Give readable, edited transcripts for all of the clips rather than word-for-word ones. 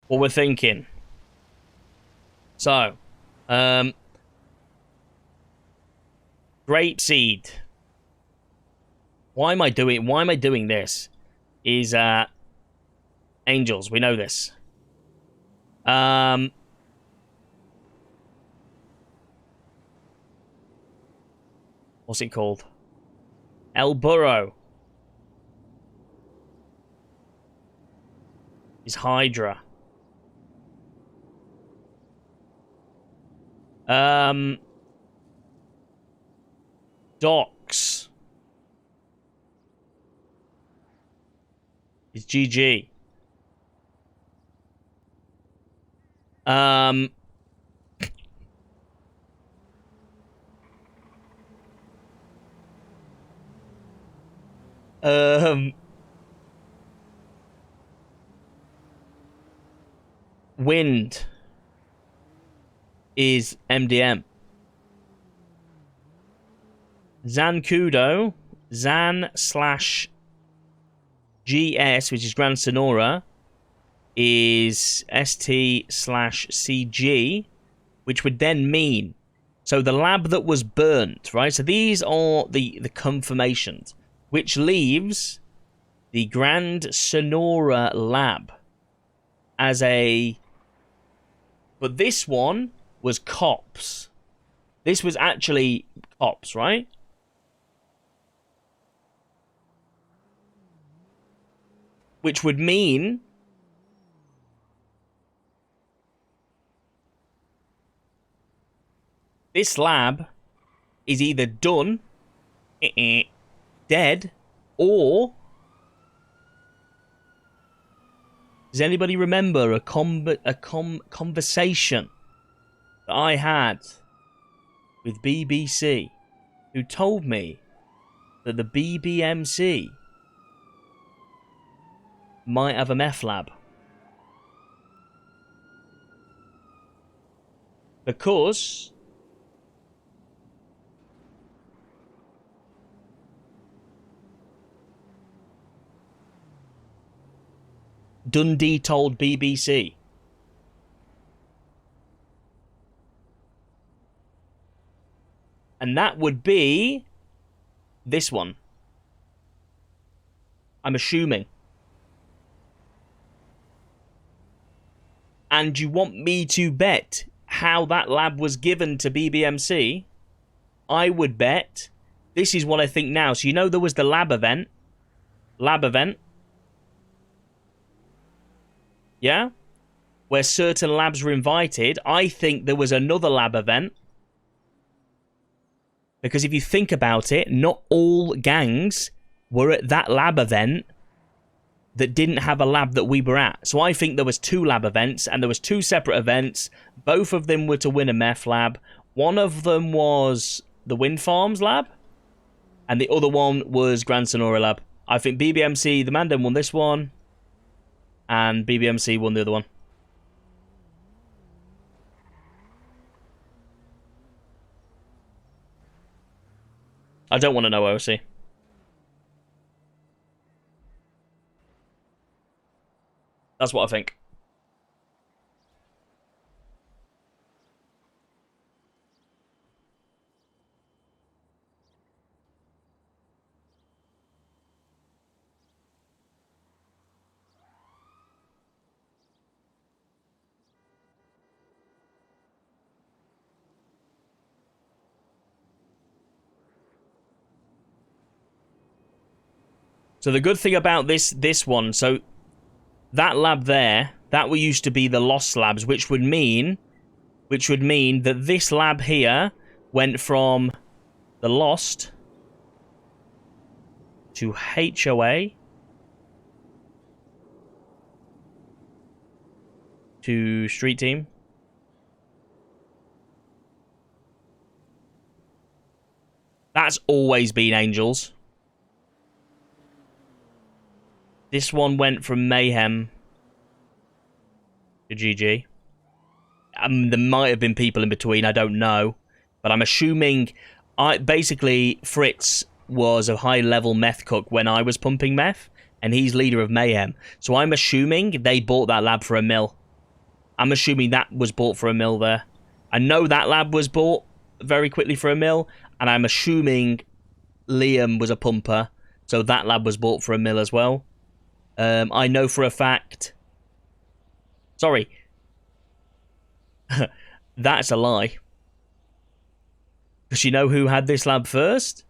what we're thinking. So, grapeseed. Why am I doing this? Is angels. We know this. What's it called? El Burro is Hydra. Docs is GG. Wind is MDM. Zancudo, Zan/GS, which is Grand Sonora, is ST/CG, which would then mean, so the lab that was burnt, right? So these are the confirmations, which leaves the Grand Sonora lab as a... But this one was cops. This was actually cops, right? Which would mean this lab is either done, dead, or... Does anybody remember a conversation that I had with BBC, who told me that the BBMC might have a meth lab? Because Dundee told BBC. And that would be this one. I'm assuming. And you want me to bet how that lab was given to BBMC? I would bet this is what I think now. So you know there was the lab event. Yeah? Where certain labs were invited. I think there was another lab event. Because if you think about it, not all gangs were at that lab event that didn't have a lab that we were at. So I think there was 2 lab events, and there was 2 separate events. Both of them were to win a meth lab. One of them was the Wind Farms lab, and the other one was Grand Sonora lab. I think BBMC, the Mandem, won this one, and BBMC won the other one. I don't want to know OC. That's what I think. So the good thing about this one, so that lab there, that used to be the Lost Labs, which would mean that this lab here went from the Lost to HOA to Street Team. That's always been Angels. This one went from Mayhem to GG. There might have been people in between, I don't know. But I'm assuming... basically, Fritz was a high-level meth cook when I was pumping meth, and he's leader of Mayhem. So I'm assuming they bought that lab for $1 million. I'm assuming that was bought for a mil there. I know that lab was bought very quickly for a mil, and I'm assuming Liam was a pumper, so that lab was bought for a mil as well. I know for a fact... Sorry. That's a lie. Because you know who had this lab first?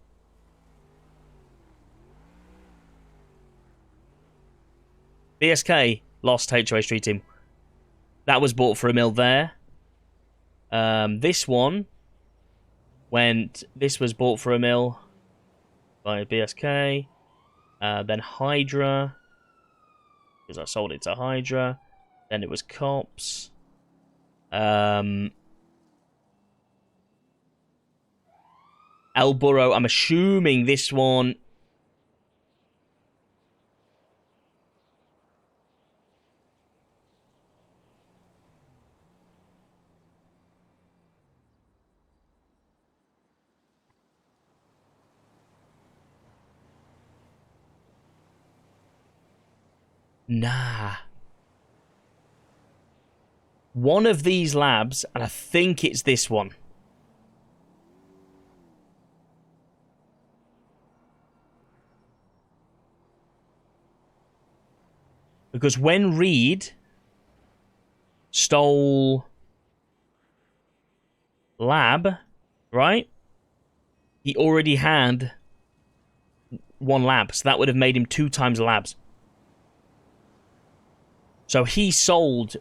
BSK lost HOA Street Team. That was bought for a mil there. This one went... This was bought for a mil by BSK. Then Hydra, because I sold it to Hydra. Then it was Cops. Elborough, I'm assuming this one... Nah. One of these labs, and I think it's this one. Because when Reed stole lab, right? He already had one lab, so that would have made him 2 times labs. So he sold...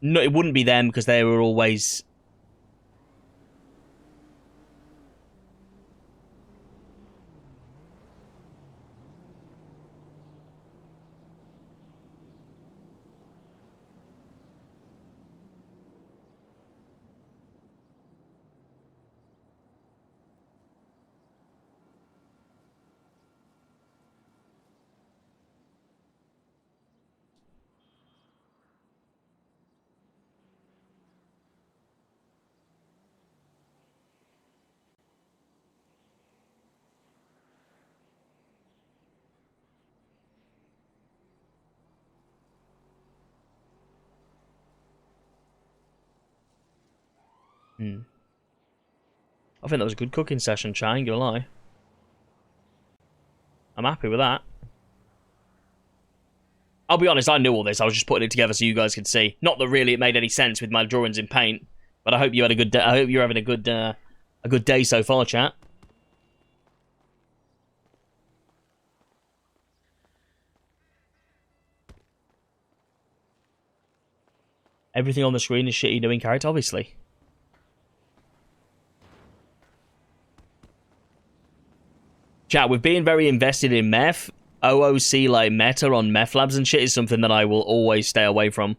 No, it wouldn't be them because they were always... I think that was a good cooking session, Chai, ain't gonna lie. I'm happy with that. I'll be honest, I knew all this. I was just putting it together so you guys could see. Not that really it made any sense with my drawings in paint, but I hope you had a good day. I hope you're having a good day so far, chat. Everything on the screen is shitty doing character, obviously. Chat, with being very invested in meth, OOC like meta on meth labs and shit is something that I will always stay away from.